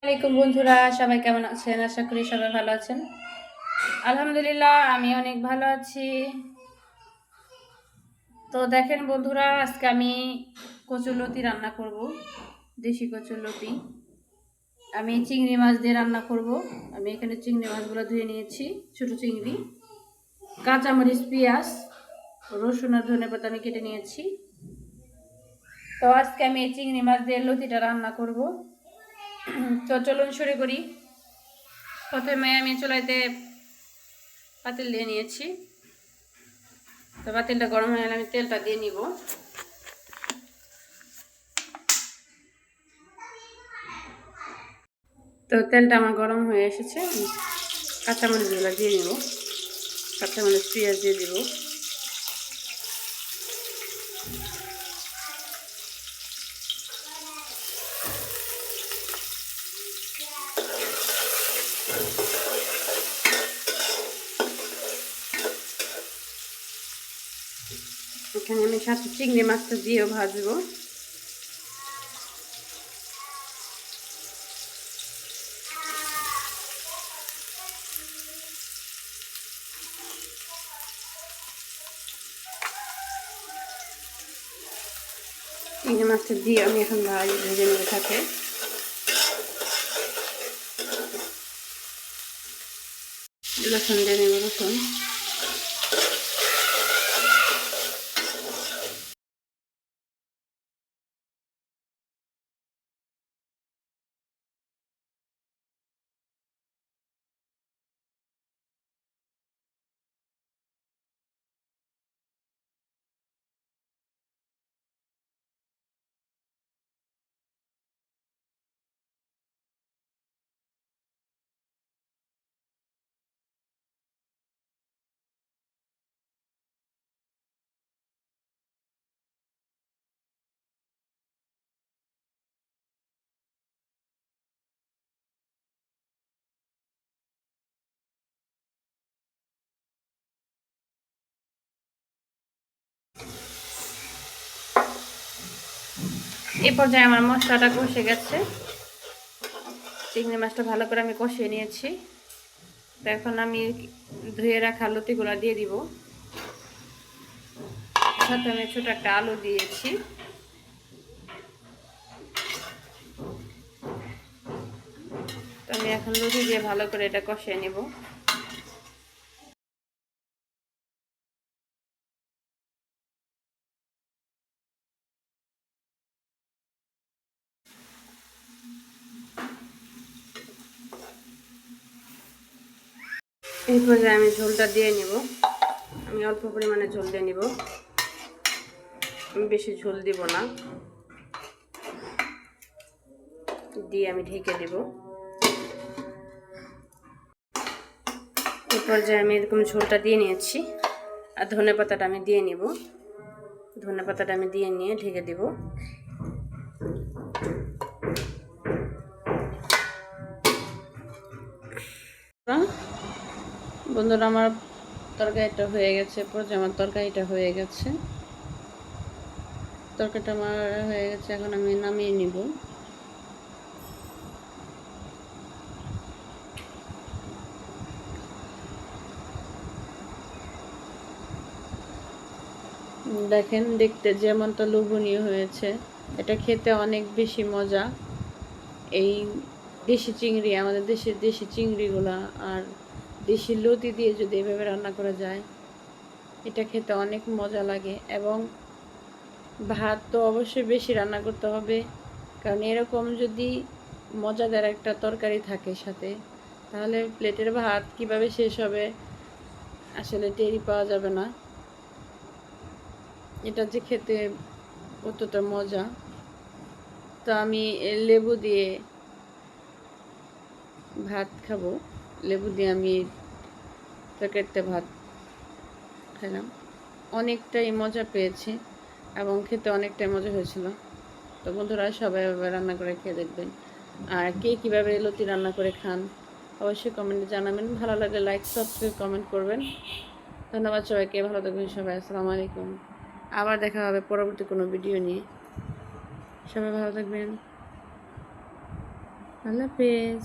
আসসালামাইকুম বন্ধুরা, সবাই কেমন আছেন? আশা করি সবাই ভালো আছেন। আলহামদুলিল্লাহ, আমি অনেক ভালো আছি। তো দেখেন বন্ধুরা, আজকে আমি কচুরলতি রান্না করব, দেশি কচুরলতি। আমি চিংড়ি মাছ দিয়ে রান্না করব। আমি এখানে চিংড়ি মাছগুলো ধুয়ে নিয়েছি, ছোট চিংড়ি, কাঁচামরিচ, পেঁয়াজ, রসুন আর ধনেপাতা আমি কেটে নিয়েছি। তো আজকে আমি এই চিংড়ি মাছ দিয়ে লতিটা রান্না করব। তো চলুন শুরু করি। প্রথমে আমি চুলাইতে পাতিল দিয়ে নিয়েছি। তো পাতিলটা গরম হয়ে গেলে আমি তেলটা দিয়ে নিব। তো তেলটা আমার গরম হয়ে এসেছে, কাঁচামরিচগুলো দিয়ে নিব। কাঁচামরিচ, পেঁয়াজ দিয়ে দিব। এখানে আমি সাথে চিংড়ি মাছটা দিয়েও ভাজবো। চিংড়ি মাছটা দিয়ে আমি এখন ভেজে নেবো সাথে। রসুন দিয়ে নেবো, রসুন। এই পর্যায়ে আমার মশলাটা কষে গেছে। চিংড়ি মাছটা ভালো করে আমি কষিয়ে নিয়েছি। তো এখন আমি ধুয়ে রাখা লতিগুলো দিয়ে দিব। সাথে আমি ছোট একটা আলু দিয়েছি। তো আমি এখন লতি দিয়ে ভালো করে এটা কষিয়ে নেব। এই পর্যায়ে আমি ঝোলটা দিয়ে নিব। আমি অল্প পরিমাণে ঝোল দিয়ে নিব, আমি বেশি ঝোল দিব না। দিয়ে আমি ঢেকে দেব। এই পর্যায়ে আমি এরকম ঝোলটা দিয়ে নিয়েছি। আর ধনেপাতাটা আমি দিয়ে নিব। ধনেপাতাটা আমি দিয়ে নিয়ে ঢেকে দেব। বন্ধুরা, আমার তরকারিটা হয়ে গেছে। পর্যায়ে আমার তরকারিটা হয়ে গেছে। তরকারিটা আমার হয়ে গেছে, এখন আমি নামিয়ে নিব। দেখেন, দেখতে যেমনটা লোভনীয় হয়েছে, এটা খেতে অনেক বেশি মজা। এই দেশি চিংড়ি, আমাদের দেশের দেশি চিংড়িগুলা আর দেশি লতি দিয়ে যদি এভাবে রান্না করা যায়, এটা খেতে অনেক মজা লাগে। এবং ভাত তো অবশ্যই বেশি রান্না করতে হবে, কারণ এরকম যদি মজাদার একটা তরকারি থাকে সাথে, তাহলে প্লেটের ভাত কিভাবে শেষ হবে আসলে টেরই পাওয়া যাবে না। এটা যে খেতে কতটা মজা। তো আমি লেবু দিয়ে ভাত খাবো। লেবু দিয়ে আমি তরকারিতে ভাত খেলাম, অনেকটাই মজা পেয়েছি এবং খেতে অনেকটাই মজা হয়েছিল। তো বন্ধুরা, সবাই রান্না করে খেয়ে দেখবেন। আর কে কীভাবে লতি রান্না করে খান অবশ্যই কমেন্টে জানাবেন। ভালো লাগলে লাইক, সাবস্ক্রাইব, কমেন্ট করবেন। ধন্যবাদ সবাইকে। ভালো থাকবেন সবাই। আসসালামু আলাইকুম। আবার দেখা হবে পরবর্তী কোনো ভিডিও নিয়ে। সবাই ভালো থাকবেন। আল্লাহ হাফেজ।